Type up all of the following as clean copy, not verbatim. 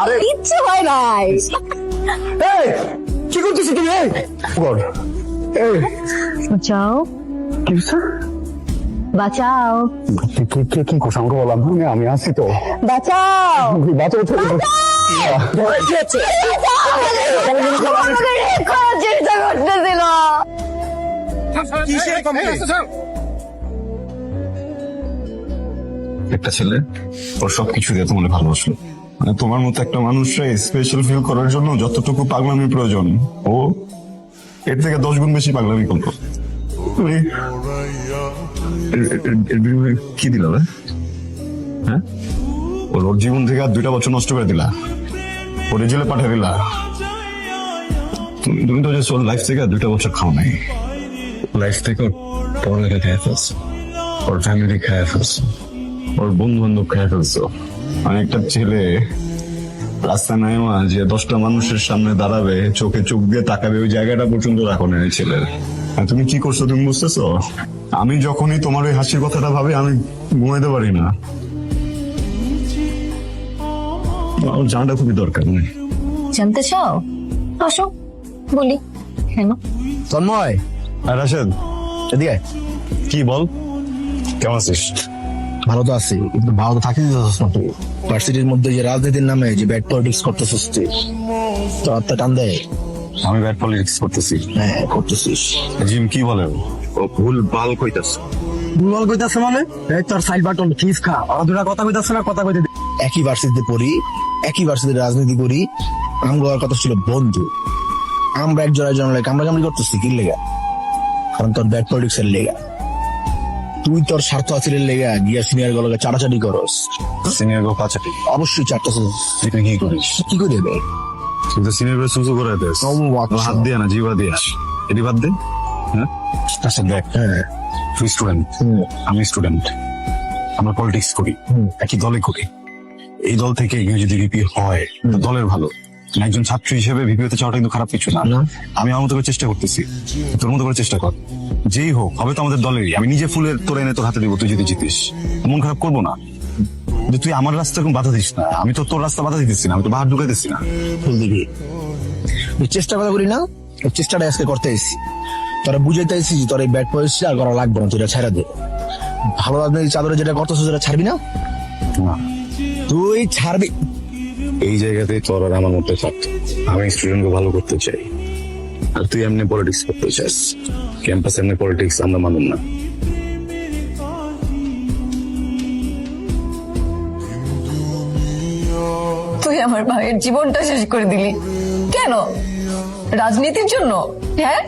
আরে ইচ্ছে হয় নাই। এই কি করতেছিস তুমি? এই বল এই বাঁচাও কি হচ্ছে? বাঁচাও কি কথা আমাকে বললাম আমি আসি তো বাঁচাও বাঁচাও তো চেষ্টা করতেছিল। একটা ছেলে ওর সবকিছু দিয়ে তোমার ভালোবাসলো, মানে তোমার মতো একটা মানুষরা স্পেশাল ফিল করার জন্য যতটুকু পাগলামি প্রয়োজন ও এর থেকে 10 গুণ বেশি পাগলামি করতো। তুমি এর বিনিময়ে কি দিলা? হ্যাঁ, ওর জীবন থেকে আর 2টা বছর নষ্ট করে দিলা, ওরে জেলে পাঠিয়ে দিলা। তুমি তো ওর লাইফ থেকে 2টা বছর খাও নাই, লাইফ থেকে ওর পড়ালেখা খেয়ে ফেলছো, ওর ফ্যামিলি খেয়ে ফেলছো, ওর বন্ধু বান্ধব খেয়ে ফেলছো। অনেকটা ছেলে রাস্তা নাই যে 10টা মানুষের সামনে দাঁড়াবে, চোখে চোখ দিয়ে তাকাবে, ওই জায়গাটা পর্যন্ত রাখো না ছেলের। আর তুমি কি করছো তুমি বুঝতেছো? আমি যখনই তোমার ওই হাসির কথাটা ভাবি আমি ঘুমাইতে পারি না। আমার জানাটা খুবই দরকার। জানতে চাও? আসো বলি। কেন? তন্ময় আর রাশেদ এদিকে কি বল, কেমন আছিস? ভালো তো আছি, কিন্তু ভালো তো থাকিস না তুই। ভার্সিটির মধ্যে যে রাজনীতির নামে যে ব্যাড পলিটিক্স করতেছিস তুই, তো আত্মা টান দেয়। আমি ব্যাড পলিটিক্স করতেছি? হ্যাঁ করতেছিস। জিম কি বলে ও ভুল ভাল কইতাছে। ভুল কইতাছে মানে? এই তোর সাইড বাটন খিস খা, অধুরা কথা কইতাছে না, কথা কইতে একই ভার্সিটিতে পড়ি, একই ভার্সিটিতে রাজনীতি করি, আমগোর কথা ছিল বন্ধু। আমরা এক জোড়ায় জন্মলে কামড়াকামড়ি করতেছি কি লেগা? কারণ তোর ব্যাড পলিটিক্স এর লেগা। তুই তোর স্বার্থ হাসিলের লেগা গিয়া সিনিয়র গুলোকে চাটাচাটি করস। সিনিয়র গো পাচাটি অবশ্যই চারটাছিস। তুই কি করিস? কি করে দেবে? তুই তো সিনিয়র গো সুসু করে দেস। হাত দিয়ে না জিভা দিয়ে, এটি বাদ দে। হ্যাঁ আচ্ছা দেখ, হ্যাঁ তুই স্টুডেন্ট, আমি স্টুডেন্ট, আমরা পলিটিক্স করি, একই দলে করি। এই দল থেকে কেউ যদি ভিপি হয় তো দলের ভালো। একজন ছাত্র হিসেবে ভিপি হতে চাওয়াটা কিন্তু খারাপ কিছু না। আমি আমার মতো করে চেষ্টা করতেছি, তোর মতো করে চেষ্টা কর। যেই হোক হবে তো আমাদের দলেরই। আমি নিজে ফুলের তোর এনে তোর হাতে দিব, তুই যদি জিতিস মন খারাপ করবো না। কিন্তু তুই আমার রাস্তা এখন বাধা দিস না, আমি তো তোর রাস্তা বাধা দিতেছি না, আমি তো বাহার ঢুকাইতেছি না। ফুল দিবি চেষ্টা কথা করি না, ওই চেষ্টাটা আজকে করতে এসেছি। তোরা বুঝাইতে এসেছি তোর এই ব্যাড পলিসি আর করা লাগবে না, তুই এটা ছেড়ে দে। ভালো রাজনীতি চাদরে যেটা করতেছ সেটা ছাড়বি না, তুই ছাড়বি। এই জায়গাতে তোর আর আমার মধ্যে থাক। আমি স্টুডেন্টকে ভালো করতে চাই, আর তুই এমনি পলিটিক্স করতে চাস। ক্যাম্পাস এমনি পলিটিক্স আমরা মানব না। তুই আমার ভাইয়ের জীবনটা শেষ করে দিলি কেন? রাজনীতির জন্য? হ্যাঁ,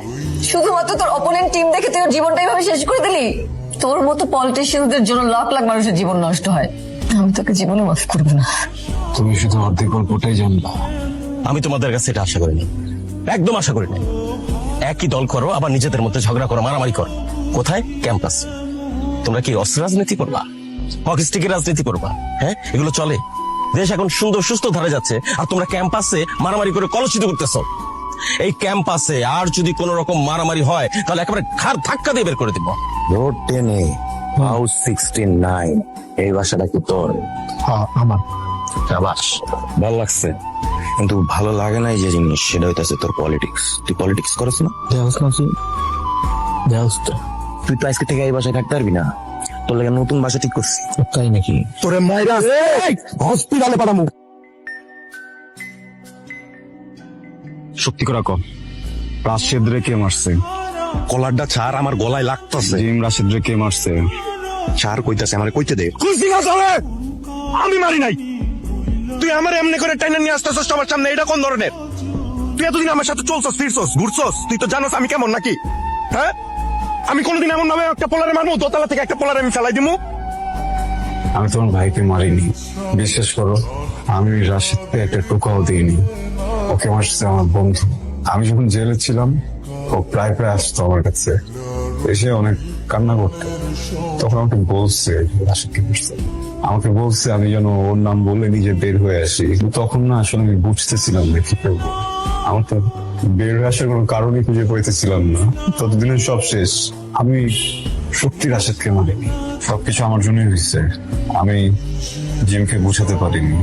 শুধুমাত্র তোর অপোনেন্ট টিম দেখে তুই ওর জীবনটা এইভাবে শেষ করে দিলি? তোর মতো পলিটিশিয়ানদের জন্য লাখ লাখ মানুষের জীবন নষ্ট হয়। আমি তোকে জীবনে মাফ করবো না। তুমি শুধু অর্ধেক গল্পটাই জানবা। আমি তোমাদের কাছে এটা আশা করিনি, একদম আশা করিনি। একই দল করো, আবার নিজেদের মধ্যে ঝগড়া করো, মারামারি করো। কোথায়? ক্যাম্পাস। তোমরা কি অস্ত্র রাজনীতি করবা? হকি স্টিকের রাজনীতি করবা? হ্যাঁ, এগুলো চলে? দেশ এখন সুন্দর সুস্থ ধারে যাচ্ছে, আর তোমরা ক্যাম্পাসে মারামারি করে কলুষিত করতেছো। এই ক্যাম্পাসে আর যদি কোন রকম মারামারি হয় তাহলে একেবারে ঘাড় ধাক্কা দিয়ে বের করে দিব। রোড 10 হাউস 69, এই বাসাটা কি তোর? হ্যাঁ আমার। আবাস ভালো লাগছে, কিন্তু ভালো লাগে না যে জিনিস, সেটা হইতেছে তোর পলিটিক্স। তুই পলিটিক্স করছ না? তুই তো আজকে থেকে এই বাসায় থাকতে পারবি না, তোর লাগে নতুন বাসা ঠিক করছি। তাই নাকি? তোরে মাইরা হসপিটালে পাঠামু। সত্যি করে কম, রাশেদ রে কে মারছে? কলারটা ছাড়, আমার গলায় লাগতেছে। জিম রাশেদ রে কে মারছে? ছাড় কইতাছে, আমার কইতে দে। আমি মারি নাই, তুই আমার এমনি করে টাইনা নিয়ে আসতেছস সবার সামনে, এটা কোন ধরনের? তুই এতদিন আমার সাথে চলছস, ফিরছস, ঘুরছস, তুই তো জানোস আমি কেমন নাকি? হ্যাঁ, আমি কোনোদিন এমন ভাবে একটা পোলারে মারবো দোতলা থেকে একটা পোলারে আমি ফেলাই দিমু? আমি তোমার ভাইকে মারিনি, বিশ্বাস করো। আমি রাশেদকে একটা টোকাও দিইনি, ওকে মারছে আমার বন্ধু। আমি যখন জেলে ছিলাম ও প্রায় প্রায় আসতো আমার কাছে, এসে অনেক কান্না করতো। তখন আমাকে বলছে রাশেদকে মারছে, আমাকে বলছে আমি যেন ওর নাম বলে নিজে বের হয়ে আসি। কিন্তু তখন না আসলে আমি বুঝতেছিলাম না কি করবো। আমার তো বের হয়ে আসার কোনো কারণই খুঁজে পাইতেছিলাম না। ততদিনে সব শেষ। আমি সত্যি রাশেদকে মারিনি, সবকিছু আমার জন্যই হয়েছে। আমি জিমকে বুঝাতে পারিনি।